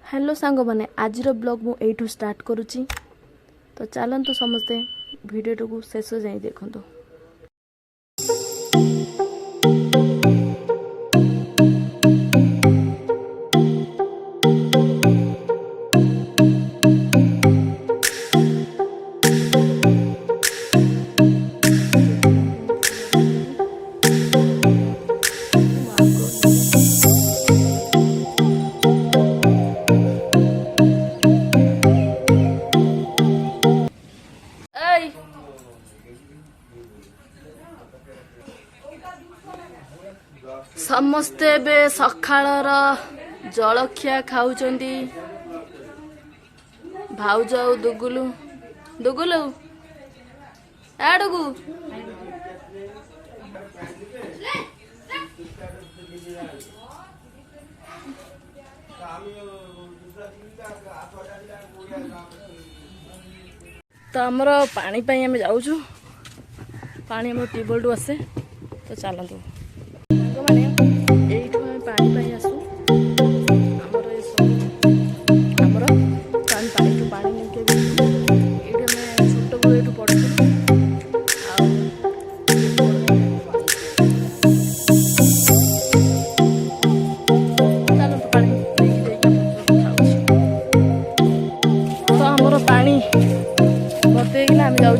Hello सांग मैंने आज ब्लॉग मु एठू स्टार्ट करुच्ची तो चलतु समस्ते वीडियो को शेष जाए देखु। समस्ते बे सखाळर जलखिया खाउचंदी भाउज आउ दुगुलु दुगुलु आडगु तो आमर पानी पाई आम जाऊँ पानी आम ट्यूबवेल टू आसे तो चलतु मैंने यू पानी पाई आसू आमर ये सब आमर पानी टू पानी नहीं ये छोट बेलू ये पढ़ू चलतु पानी तो आमर पानी बतेकिना आम जाऊँ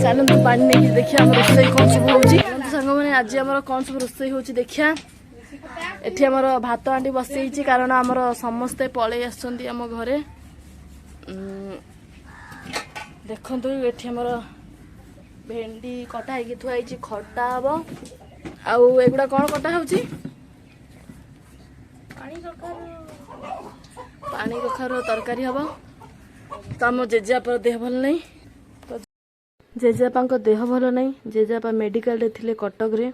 चलतु पानी नहीं देखिए आम रोसई कौन सब होची सांग मैंने आज आम कौन सब रोसई होची देखिया एठी आमर भात हांडी बसई कारण आमर समस्ते पलि आसछंती आम घरे देखंतु एठी आमर भेंडी कटा ହେଇକି थुआ ହେଇची खटा हबो आउ एगुडा कोन कटा होची पानी कखार तरकारी हबो तो आम जेजेबापर देह भल नहीं जेजेबापा देह भल नहीं जेजेबापा मेडिकल रे थिले कटक रे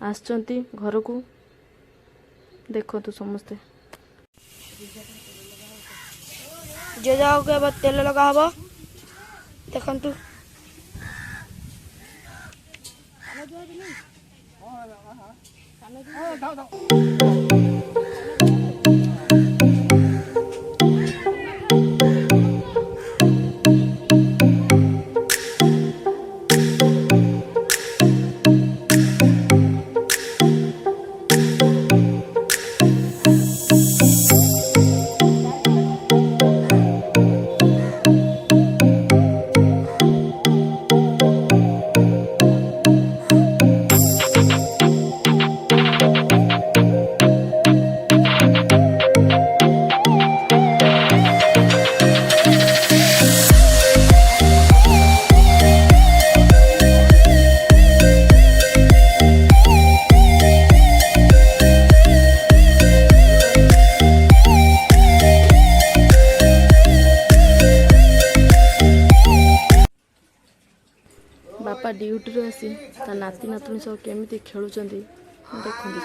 आसचंती घर को देखो समस्ते जेजा के बाद तेल लगा हबो देखंतु बापा ड्यूटी रे आसी ता नाती नातुणी सब केमिति खेलुचंदी देखंदी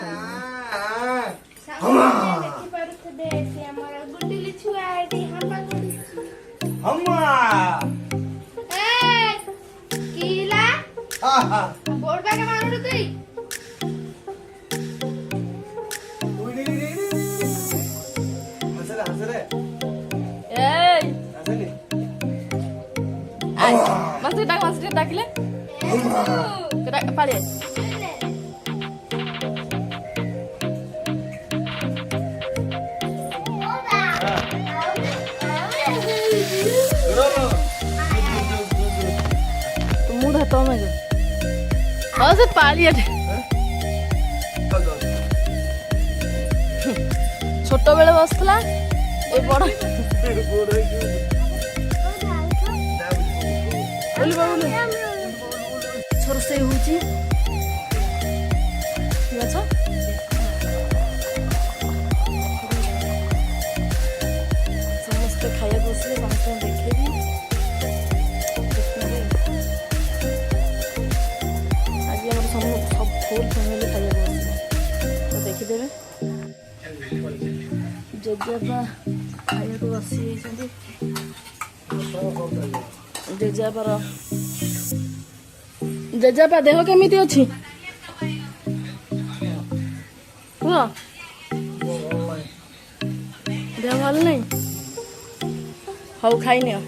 मस्त डाकिले पाड़े मुंड हाथ में हाँ से पाली छोट बेले बसला ए बड़ रोसई होची समस्त खाया बसले समस्त देखेबी आज आम सब फुल फैमिली खाया बसले तो देखीदेवे जेजेबा खाया को बसी जेजेबार जेजेबा देह केमिति अछि कुह ଦେହ ଭଲ ନାହିଁ? ହଉ ଖାଇନିଅ।